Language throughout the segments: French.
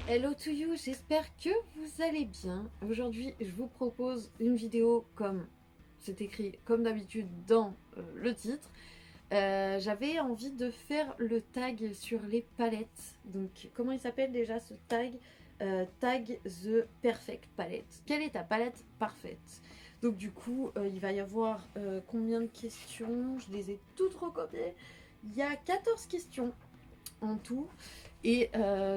Hello to you, j'espère que vous allez bien. Aujourd'hui, je vous propose une vidéo comme c'est écrit comme d'habitude dans le titre. J'avais envie de faire le tag sur les palettes. Donc, comment il s'appelle déjà ce tag? Tag the perfect palette. Quelle est ta palette parfaite? Donc, du coup, il va y avoir combien de questions? Je les ai toutes recopiées. Il y a 14 questions en tout. Et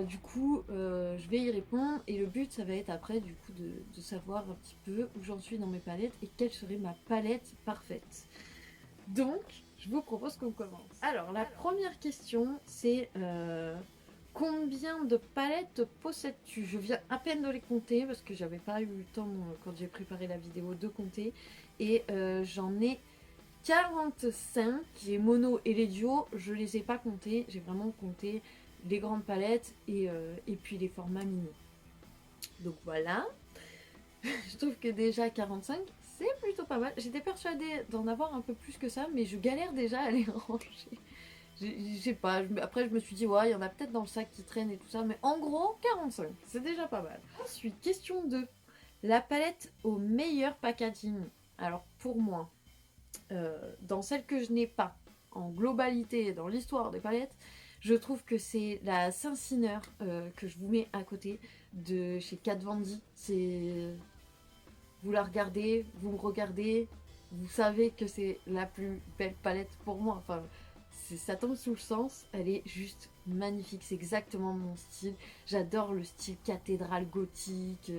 du coup, je vais y répondre. Et le but, ça va être après, du coup, de savoir un petit peu où j'en suis dans mes palettes et quelle serait ma palette parfaite. Donc, je vous propose qu'on commence. Alors, la première question, c'est combien de palettes possèdes-tu? Je viens à peine de les compter parce que j'avais pas eu le temps, quand j'ai préparé la vidéo, de compter. Et j'en ai 45, les mono et les duos, je les ai pas comptés, j'ai vraiment compté les grandes palettes et puis les formats mini. Donc voilà, je trouve que déjà 45, c'est plutôt pas mal. J'étais persuadée d'en avoir un peu plus que ça, mais je galère déjà à les ranger. Je sais pas, après je me suis dit, ouais, il y en a peut-être dans le sac qui traîne et tout ça, mais en gros, 45, c'est déjà pas mal. Ensuite, question 2. La palette au meilleur packaging. Alors pour moi, dans celle que je n'ai pas, en globalité, dans l'histoire des palettes, je trouve que c'est la Saint-Sineur que je vous mets à côté de chez Kat Von D. C'est... Vous la regardez, vous me regardez, vous savez que c'est la plus belle palette pour moi. Enfin, ça tombe sous le sens, elle est juste magnifique, c'est exactement mon style. J'adore le style cathédrale gothique,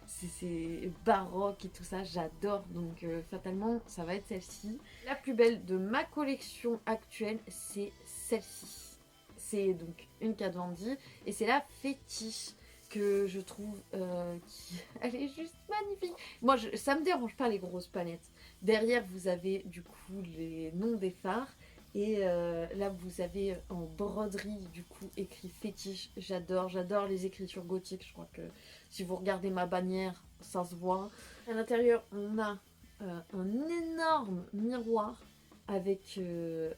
c'est baroque et tout ça, j'adore. Donc fatalement, ça va être celle-ci. La plus belle de ma collection actuelle, c'est celle-ci. C'est donc une Kat Von D et c'est la fétiche que je trouve elle est juste magnifique. Moi, ça me dérange pas les grosses palettes. Derrière, vous avez du coup les noms des phares. Et là, vous avez en broderie, du coup, écrit fétiche. J'adore les écritures gothiques. Je crois que si vous regardez ma bannière, ça se voit. À l'intérieur, on a un énorme miroir avec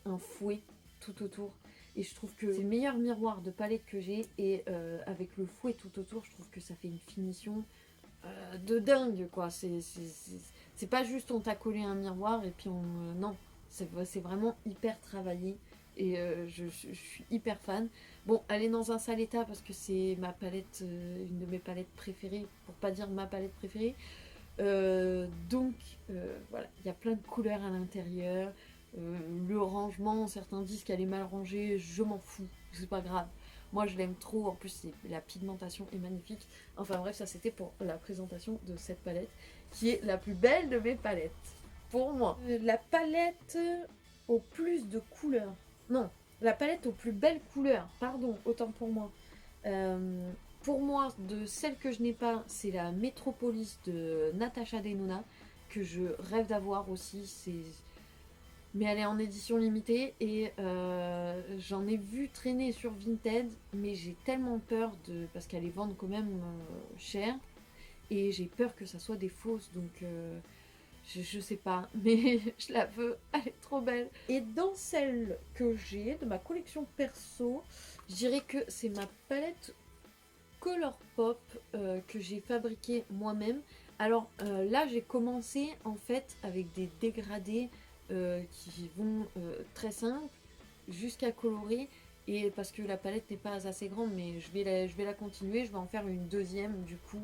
un fouet tout autour. Et je trouve que c'est le meilleur miroir de palette que j'ai. Et avec le fouet tout autour, je trouve que ça fait une finition de dingue, quoi. C'est pas juste on t'a collé un miroir et puis on... non, c'est vraiment hyper travaillé. Et je suis hyper fan. Bon, elle est dans un sale état parce que c'est ma palette, une de mes palettes préférées, pour pas dire ma palette préférée. Donc voilà, il y a plein de couleurs à l'intérieur. Le rangement, certains disent qu'elle est mal rangée, je m'en fous, c'est pas grave. Moi je l'aime trop, en plus la pigmentation est magnifique. Enfin bref, ça c'était pour la présentation de cette palette, qui est la plus belle de mes palettes, pour moi. La palette au plus de couleurs. Non, la palette aux plus belles couleurs, pardon, autant pour moi. Pour moi, de celle que je n'ai pas, c'est la Metropolis de Natasha Denona, que je rêve d'avoir aussi. Mais elle est en édition limitée et j'en ai vu traîner sur Vinted, mais j'ai tellement peur parce qu'elle les vend quand même cher et j'ai peur que ça soit des fausses, donc je sais pas, mais je la veux, elle est trop belle. Et dans celle que j'ai de ma collection perso, je dirais que c'est ma palette Colourpop que j'ai fabriquée moi-même. Alors là, j'ai commencé en fait avec des dégradés qui vont très simples jusqu'à colorer, et parce que la palette n'est pas assez grande, mais je vais la continuer, je vais en faire une deuxième du coup,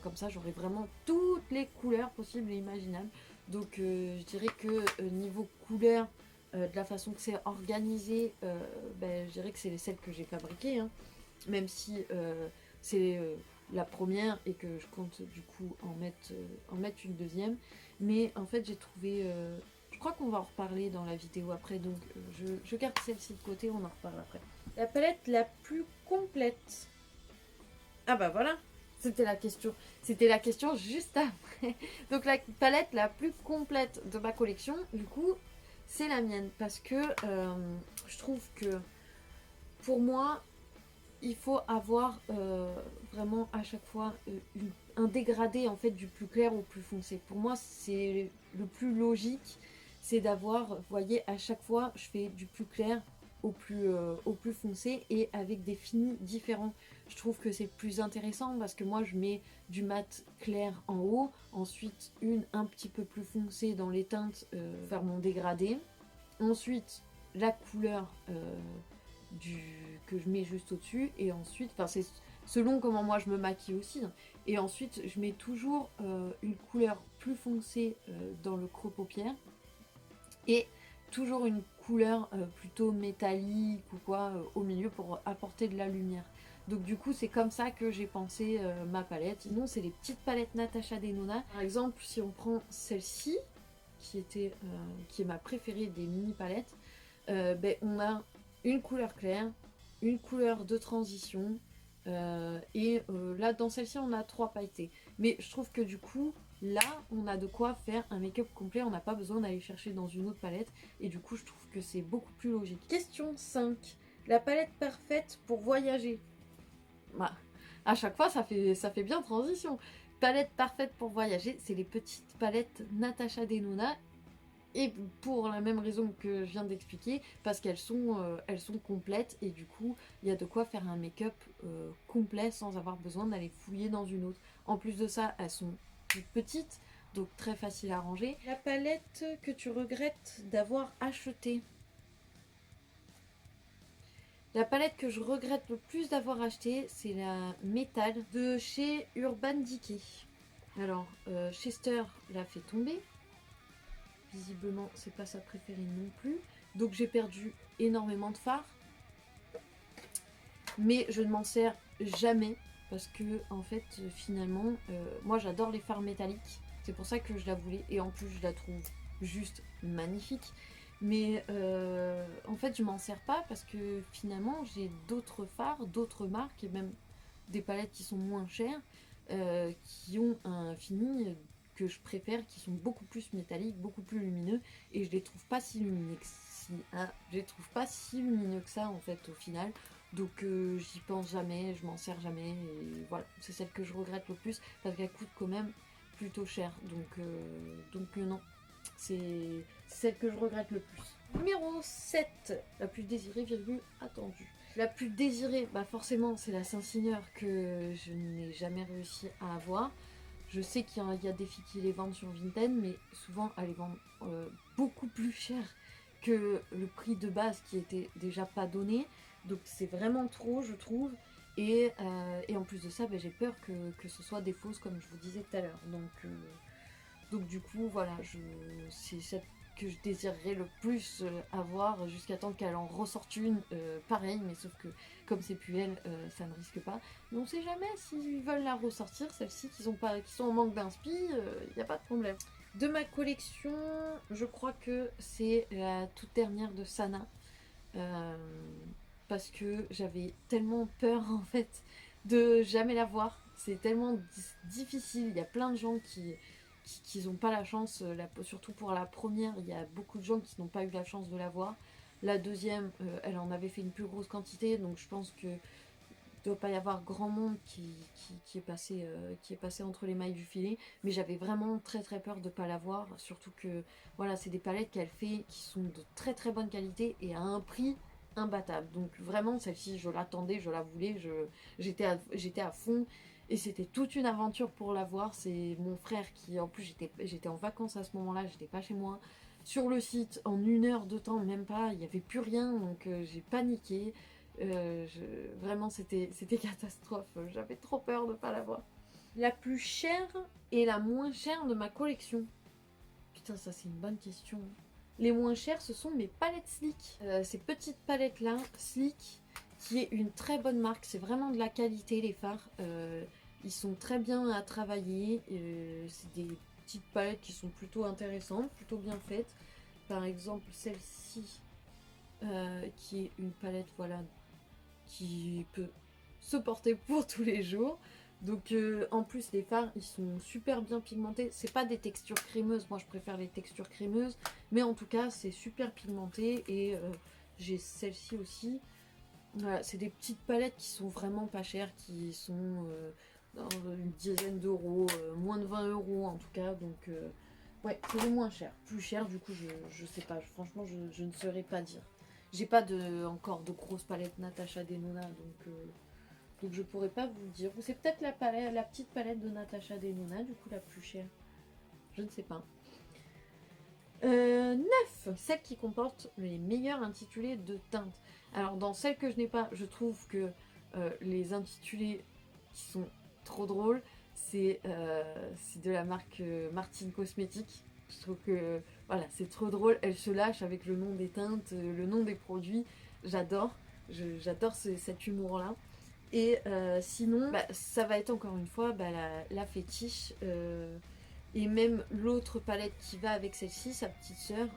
comme ça j'aurai vraiment toutes les couleurs possibles et imaginables. Donc je dirais que niveau couleur, de la façon que c'est organisé, ben, je dirais que c'est celle que j'ai fabriquée, hein. Même si c'est la première et que je compte du coup en mettre une deuxième. Mais en fait j'ai trouvé... je crois qu'on va en reparler dans la vidéo après, donc je garde celle-ci de côté, on en reparle après. La palette la plus complète. Ah bah voilà, c'était la question juste après. Donc la palette la plus complète de ma collection, du coup, c'est la mienne. Parce que je trouve que pour moi, il faut avoir vraiment à chaque fois un dégradé en fait du plus clair au plus foncé. Pour moi, c'est le plus logique, c'est d'avoir, vous voyez, à chaque fois, je fais du plus clair au plus foncé et avec des finis différents. Je trouve que c'est plus intéressant parce que moi je mets du mat clair en haut, ensuite une un petit peu plus foncée dans les teintes, faire mon dégradé, ensuite la couleur que je mets juste au-dessus, et ensuite, enfin c'est selon comment moi je me maquille aussi, hein. Et ensuite je mets toujours une couleur plus foncée dans le creux paupière et toujours une couleur plutôt métallique ou quoi au milieu pour apporter de la lumière. Donc du coup c'est comme ça que j'ai pensé ma palette. Sinon c'est les petites palettes Natasha Denona. Par exemple si on prend celle-ci qui est ma préférée des mini palettes, on a une couleur claire, une couleur de transition, et là dans celle-ci on a 3 pailletés. Mais je trouve que du coup là on a de quoi faire un make-up complet, on n'a pas besoin d'aller chercher dans une autre palette, et du coup je trouve que c'est beaucoup plus logique. Question 5. La palette parfaite pour voyager. Bah, à chaque fois ça fait bien transition. Palette parfaite pour voyager, c'est les petites palettes Natasha Denona. Et pour la même raison que je viens d'expliquer, parce qu'elles sont complètes, et du coup il y a de quoi faire un make-up complet sans avoir besoin d'aller fouiller dans une autre. En plus de ça, elles sont toutes petites, donc très faciles à ranger. La palette que tu regrettes d'avoir achetée. La palette que je regrette le plus d'avoir achetée, c'est la Métal de chez Urban Decay. Alors, Chester l'a fait tomber. Visiblement, c'est pas sa préférée non plus. Donc j'ai perdu énormément de fards. Mais je ne m'en sers jamais. Parce que, en fait, finalement, moi j'adore les fards métalliques. C'est pour ça que je la voulais. Et en plus, je la trouve juste magnifique. Mais en fait, je m'en sers pas parce que finalement, j'ai d'autres fards, d'autres marques, et même des palettes qui sont moins chères, qui ont un fini que je préfère, qui sont beaucoup plus métalliques, beaucoup plus lumineux, et je les trouve pas si lumineux je les trouve pas si lumineux que ça en fait au final. Donc j'y pense jamais, je m'en sers jamais, et voilà, c'est celle que je regrette le plus parce qu'elle coûte quand même plutôt cher. Donc non, c'est celle que je regrette le plus. Numéro 7, la plus désirée, virgule, attendue. La plus désirée, bah forcément, c'est la Saint-Signeur que je n'ai jamais réussi à avoir. Je sais qu'il y a des filles qui les vendent sur Vinted, mais souvent elles les vendent beaucoup plus cher que le prix de base qui était déjà pas donné. Donc c'est vraiment trop, je trouve. Et en plus de ça, j'ai peur que ce soit des fausses, comme je vous disais tout à l'heure. Donc du coup, voilà, c'est cette que je désirerais le plus avoir jusqu'à temps qu'elle en ressorte une pareille, mais sauf que comme c'est plus elle, ça ne risque pas. Mais on sait jamais s'ils veulent la ressortir, celle-ci, qui sont en manque d'inspi, il n'y a pas de problème. De ma collection, je crois que c'est la toute dernière de Sana, parce que j'avais tellement peur en fait de jamais la voir. C'est tellement difficile, il y a plein de gens qui n'ont pas la chance, surtout pour la première, il y a beaucoup de gens qui n'ont pas eu la chance de la voir. La deuxième, elle en avait fait une plus grosse quantité, donc je pense que il ne doit pas y avoir grand monde qui est passé entre les mailles du filet, mais j'avais vraiment très très peur de ne pas la voir, surtout que voilà, c'est des palettes qu'elle fait qui sont de très très bonne qualité et à un prix imbattable. Donc vraiment celle-ci je l'attendais, je la voulais, j'étais à fond. Et c'était toute une aventure pour la voir. C'est mon frère qui, en plus j'étais en vacances à ce moment-là, j'étais pas chez moi. Sur le site, en 1 heure de temps, même pas, il n'y avait plus rien, donc j'ai paniqué. Vraiment c'était catastrophe, j'avais trop peur de pas la voir. La plus chère et la moins chère de ma collection. Putain, ça c'est une bonne question. Les moins chères, ce sont mes palettes Sleek. Ces petites palettes là, Sleek, qui est une très bonne marque, c'est vraiment de la qualité les fards. Ils sont très bien à travailler, c'est des petites palettes qui sont plutôt intéressantes, plutôt bien faites. Par exemple celle-ci, qui est une palette voilà, qui peut se porter pour tous les jours. Donc en plus les fards ils sont super bien pigmentés, c'est pas des textures crémeuses, moi je préfère les textures crémeuses, mais en tout cas c'est super pigmenté. Et j'ai celle-ci aussi. Voilà, c'est des petites palettes qui sont vraiment pas chères, qui sont dans une dizaine d'euros, moins de 20 euros en tout cas, donc ouais, c'est le moins cher. Plus cher du coup je sais pas, franchement je ne saurais pas dire. J'ai pas encore de grosses palettes Natasha Denona, donc je pourrais pas vous dire. Ou c'est peut-être la petite palette de Natasha Denona, du coup la plus chère. Je ne sais pas. 9. Celle qui comporte les meilleurs intitulés de teintes. Alors dans celle que je n'ai pas, je trouve que les intitulés qui sont trop drôles, c'est de la marque Martine Cosmétiques. Je trouve que voilà, c'est trop drôle. Elle se lâche avec le nom des teintes, le nom des produits. J'adore. J'adore cet humour-là. Et sinon, bah, ça va être encore une fois bah, la fétiche. Et même l'autre palette qui va avec celle-ci, sa petite sœur,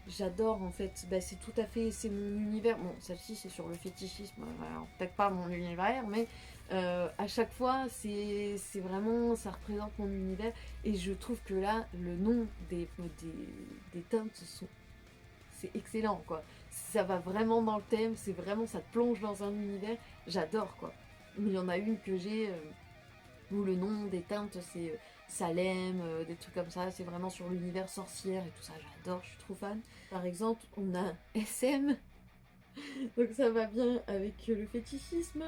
j'adore en fait. Bah, c'est tout à fait, c'est mon univers. Bon, celle-ci c'est sur le fétichisme, alors peut-être pas mon univers, mais à chaque fois c'est vraiment, ça représente mon univers. Et je trouve que là, le nom des teintes c'est excellent quoi. Ça va vraiment dans le thème, c'est vraiment, ça te plonge dans un univers. J'adore quoi. Mais il y en a une que j'ai où le nom des teintes c'est Salem, des trucs comme ça, c'est vraiment sur l'univers sorcière et tout ça, j'adore, je suis trop fan. Par exemple, on a SM, donc ça va bien avec le fétichisme,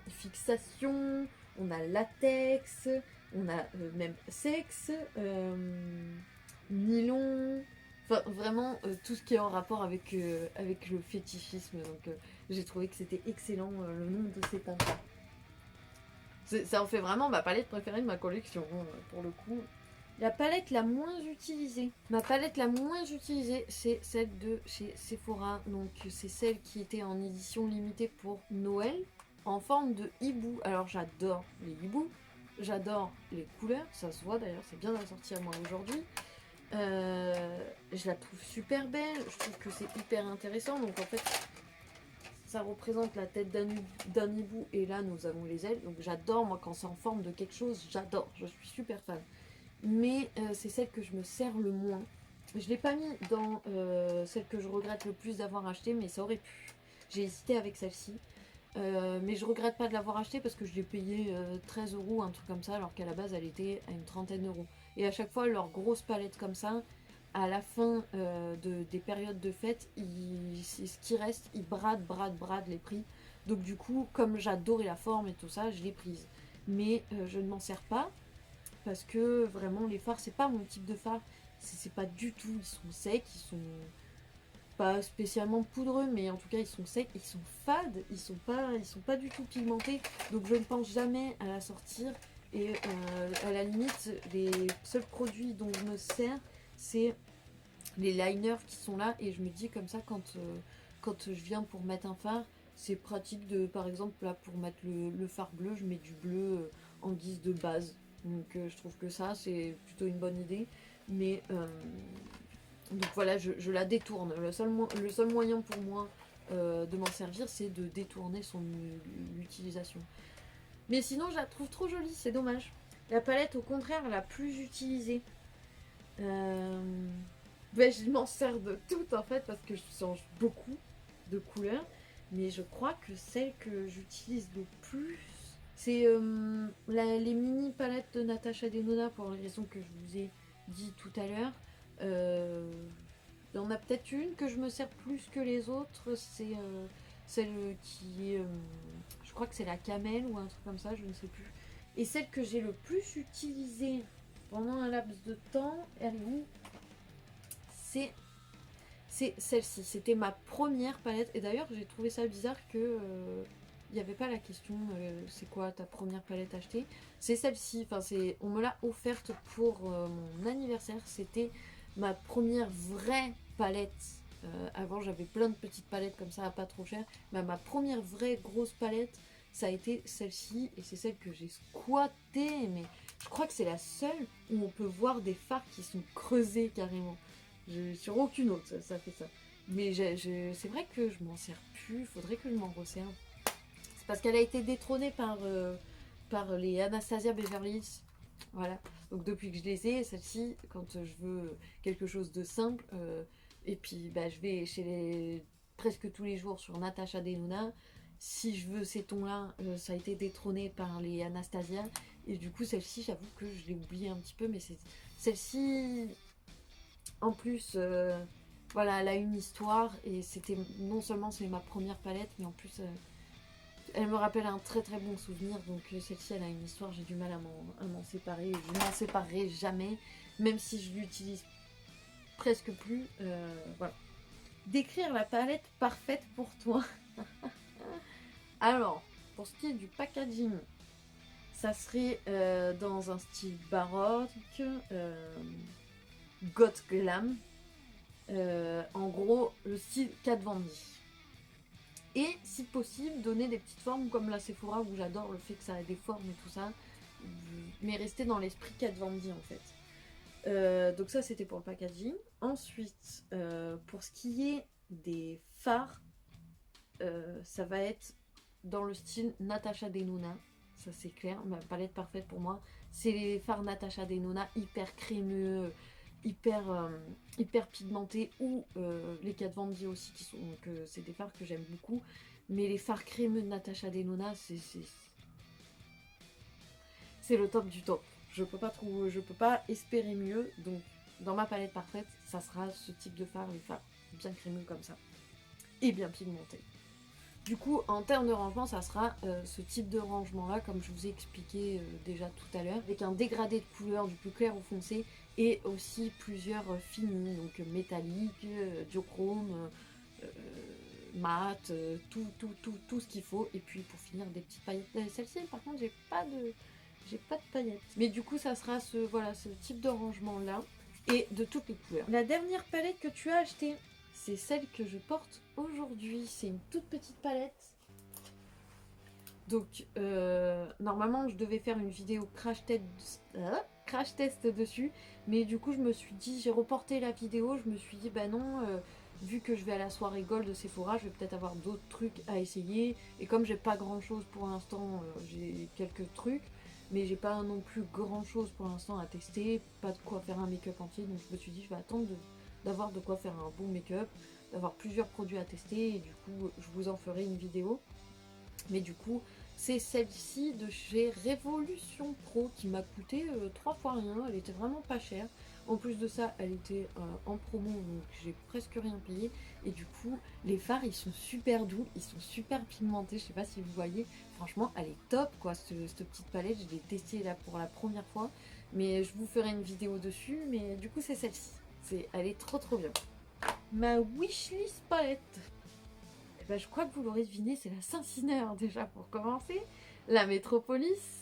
fixation, on a latex, on a même sexe, nylon, enfin vraiment tout ce qui est en rapport avec le fétichisme, donc j'ai trouvé que c'était excellent le nom de ces teintes-là. Ça en fait vraiment ma palette préférée de ma collection, pour le coup. La palette la moins utilisée. Ma palette la moins utilisée, c'est celle de chez Sephora. Donc c'est celle qui était en édition limitée pour Noël, en forme de hibou. Alors j'adore les hiboux, j'adore les couleurs, ça se voit d'ailleurs, c'est bien assorti à moi aujourd'hui. Je la trouve super belle, je trouve que c'est hyper intéressant. Donc en fait, ça représente la tête d'un hibou et là nous avons les ailes. Donc j'adore, moi quand c'est en forme de quelque chose, j'adore, je suis super fan. Mais c'est celle que je me sers le moins. Je l'ai pas mis dans celle que je regrette le plus d'avoir acheté, mais ça aurait pu. J'ai hésité avec celle-ci. Mais je regrette pas de l'avoir acheté parce que je l'ai payé 13 euros, un truc comme ça, alors qu'à la base elle était à une trentaine d'euros. Et à chaque fois, leur grosse palette comme ça, à la fin des périodes de fête, ce qui reste, ils bradent les prix. Donc du coup, comme j'adorais la forme et tout ça, je l'ai prise. Mais je ne m'en sers pas parce que vraiment les fards, c'est pas mon type de fard. C'est pas du tout, ils sont secs, ils sont pas spécialement poudreux, mais en tout cas ils sont secs, ils sont fades, ils sont pas du tout pigmentés. Donc je ne pense jamais à la sortir. Et à la limite, les seuls produits dont je me sers, c'est les liners qui sont là. Et je me dis comme ça, quand je viens pour mettre un fard, c'est pratique de, par exemple, là pour mettre le fard bleu, je mets du bleu en guise de base. Donc je trouve que ça, c'est plutôt une bonne idée. Mais donc voilà, je la détourne. Le seul moyen pour moi de m'en servir, c'est de détourner son utilisation. Mais sinon, je la trouve trop jolie, c'est dommage. La palette, au contraire, la plus utilisée. Ben, je m'en sers de toutes en fait parce que je change beaucoup de couleurs. Mais je crois que celle que j'utilise le plus, c'est les mini palettes de Natasha Denona pour les raisons que je vous ai dit tout à l'heure. Il y en a peut-être une que je me sers plus que les autres, c'est celle qui est, je crois que c'est la camel ou un truc comme ça, je ne sais plus. Et celle que j'ai le plus utilisée pendant un laps de temps, elle est où? C'est celle-ci. C'était ma première palette. Et d'ailleurs, j'ai trouvé ça bizarre que il n'y avait pas la question c'est quoi ta première palette achetée. C'est celle-ci. Enfin, on me l'a offerte pour mon anniversaire. C'était ma première vraie palette. Avant, j'avais plein de petites palettes comme ça, pas trop cher. Mais ma première vraie grosse palette, ça a été celle-ci. Et c'est celle que j'ai squattée. Mais je crois que c'est la seule où on peut voir des fards qui sont creusés carrément. Sur aucune autre, ça fait ça. Mais c'est vrai que je m'en sers plus. Faudrait que je m'en resserve. C'est parce qu'elle a été détrônée par les Anastasia Beverly Hills. Voilà. Donc depuis que je les ai, celle-ci, quand je veux quelque chose de simple, et puis bah, je vais presque tous les jours sur Natasha Denona. Si je veux ces tons-là, ça a été détrôné par les Anastasia. Et du coup, celle-ci, j'avoue que je l'ai oubliée un petit peu, mais c'est celle-ci. En plus, voilà, elle a une histoire et c'était non seulement c'est ma première palette, mais en plus elle me rappelle un très très bon souvenir. Donc celle-ci elle a une histoire, j'ai du mal à m'en séparer. Je m'en séparerai jamais, même si je l'utilise presque plus. Voilà. Décrire la palette parfaite pour toi. Alors, pour ce qui est du packaging, ça serait dans un style baroque, goth glam. En gros, le style Kat Von D. Et si possible, donner des petites formes comme la Sephora où j'adore le fait que ça a des formes et tout ça. Mais rester dans l'esprit Kat Von D en fait. Donc ça c'était pour le packaging. Ensuite, pour ce qui est des fards, ça va être dans le style Natasha Denona. Ça c'est clair, ma palette parfaite pour moi. C'est les fards Natasha Denona hyper crémeux, hyper pigmentés, ou les Kat Von D aussi qui sont, que c'est des fards que j'aime beaucoup. Mais les fards crémeux de Natasha Denona, c'est le top du top. Je peux pas espérer mieux. Donc dans ma palette parfaite, ça sera ce type de fard, les fards bien crémeux comme ça et bien pigmentés. Du coup, en termes de rangement, ça sera ce type de rangement-là, comme je vous ai expliqué déjà tout à l'heure, avec un dégradé de couleurs du plus clair au foncé et aussi plusieurs finis, donc métalliques, duochrome, mat, tout ce qu'il faut. Et puis pour finir, des petites paillettes. Celle-ci, par contre, j'ai pas de paillettes. Mais du coup, ça sera ce type de rangement-là et de toutes les couleurs. La dernière palette que tu as achetée, c'est celle que je porte aujourd'hui. C'est une toute petite palette. Donc, normalement, je devais faire une vidéo crash test dessus. Mais du coup, je me suis dit, j'ai reporté la vidéo. Je me suis dit, bah non, vu que je vais à la soirée Gold de Sephora, je vais peut-être avoir d'autres trucs à essayer. Et comme j'ai pas grand-chose pour l'instant, j'ai quelques trucs. Mais j'ai pas non plus grand-chose pour l'instant à tester. Pas de quoi faire un make-up entier. Donc, je me suis dit, je vais attendre d'avoir de quoi faire un bon make-up, d'avoir plusieurs produits à tester, et du coup je vous en ferai une vidéo. Mais du coup c'est celle-ci de chez Révolution Pro qui m'a coûté 3 fois rien, elle était vraiment pas chère. En plus de ça, elle était en promo, donc j'ai presque rien payé. Et du coup, les fards, ils sont super doux, ils sont super pigmentés, je sais pas si vous voyez. Franchement, elle est top, quoi, cette petite palette. Je l'ai testée là pour la première fois. Mais je vous ferai une vidéo dessus, mais du coup, c'est celle-ci. Elle est trop trop bien. Ma wishlist palette. Eh ben, je crois que vous l'aurez deviné, c'est la Saint-Cyner déjà pour commencer. La Métropolis.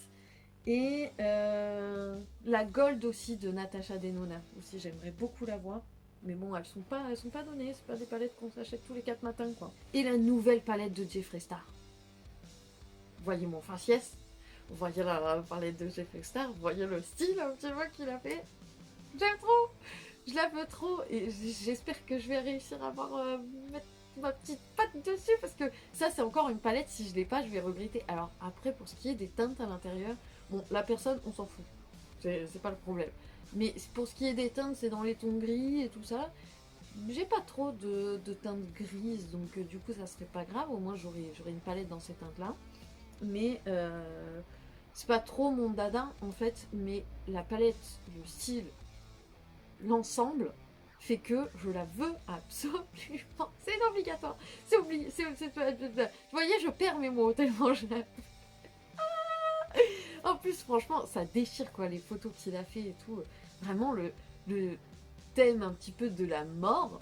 Et la Gold aussi de Natasha Denona. Aussi, j'aimerais beaucoup la voir. Mais bon, elles sont pas données. C'est pas des palettes qu'on s'achète tous les 4 matins, quoi. Et la nouvelle palette de Jeffree Star. Voyez mon faciès. Voyez la palette de Jeffree Star. Voyez le style un petit peu qu'il a fait. J'aime trop. Je la veux trop. Et j'espère que je vais réussir à mettre ma petite patte dessus. Parce que ça, c'est encore une palette. Si je l'ai pas, je vais regretter. Alors après, pour ce qui est des teintes à l'intérieur, bon, la personne, on s'en fout. C'est pas le problème. Mais pour ce qui est des teintes, c'est dans les tons gris et tout ça. J'ai pas trop de teintes grises, donc du coup ça serait pas grave, au moins j'aurais une palette dans ces teintes là. Mais c'est pas trop mon dada en fait, mais la palette, le style, l'ensemble fait que je la veux absolument. C'est obligatoire, c'est obligé. Vous voyez, je perds mes mots tellement je la... En plus, franchement, ça déchire quoi, les photos qu'il a fait et tout. Vraiment, le thème un petit peu de la mort,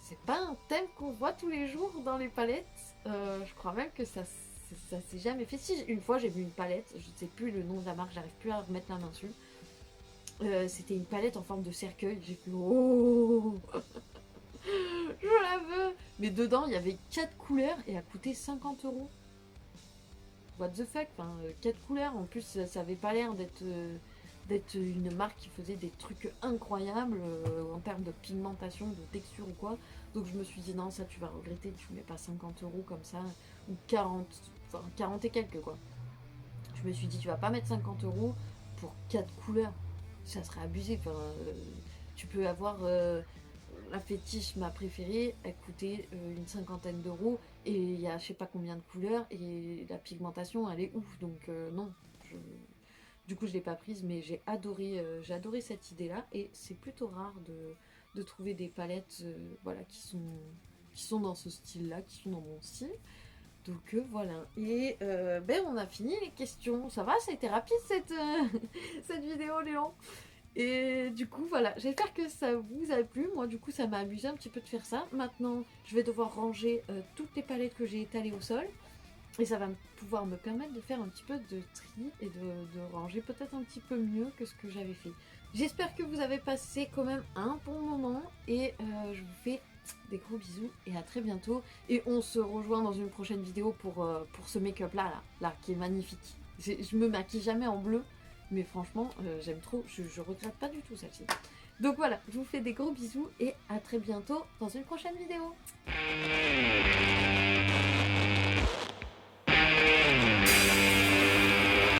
c'est pas un thème qu'on voit tous les jours dans les palettes. Je crois même que ça s'est jamais fait. Si, une fois j'ai vu une palette, je ne sais plus le nom de la marque, j'arrive plus à remettre la main dessus. C'était une palette en forme de cercueil. J'ai fait oh, je la veux. Mais dedans il y avait 4 couleurs et elle a coûté 50 €. What the fuck, enfin, 4 couleurs. En plus, ça avait pas l'air d'être une marque qui faisait des trucs incroyables en termes de pigmentation, de texture ou quoi. Donc je me suis dit non, ça tu vas regretter, tu mets pas 50 € comme ça, ou 40, enfin 40 et quelques quoi. Je me suis dit tu vas pas mettre 50 € pour 4 couleurs, ça serait abusé. Enfin, tu peux avoir la fétiche, ma préférée, elle coûtait une cinquantaine d'euros et il y a je sais pas combien de couleurs et la pigmentation elle est ouf, donc non. Du coup je l'ai pas prise, mais j'ai adoré cette idée là et c'est plutôt rare de trouver des palettes voilà, qui sont dans ce style-là, qui sont dans mon style. Donc voilà, et ben on a fini les questions, ça va, ça a été rapide cette, cette vidéo Léon. Et du coup voilà, j'espère que ça vous a plu, moi du coup ça m'a amusé un petit peu de faire ça. Maintenant je vais devoir ranger toutes les palettes que j'ai étalées au sol, et ça va pouvoir me permettre de faire un petit peu de tri et de ranger peut-être un petit peu mieux que ce que j'avais fait. J'espère que vous avez passé quand même un bon moment, et je vous fais des gros bisous et à très bientôt. Et on se rejoint dans une prochaine vidéo pour ce make-up là, qui est magnifique. Je me maquille jamais en bleu, mais franchement, j'aime trop. Je regrette pas du tout celle-ci. Donc voilà, je vous fais des gros bisous et à très bientôt dans une prochaine vidéo.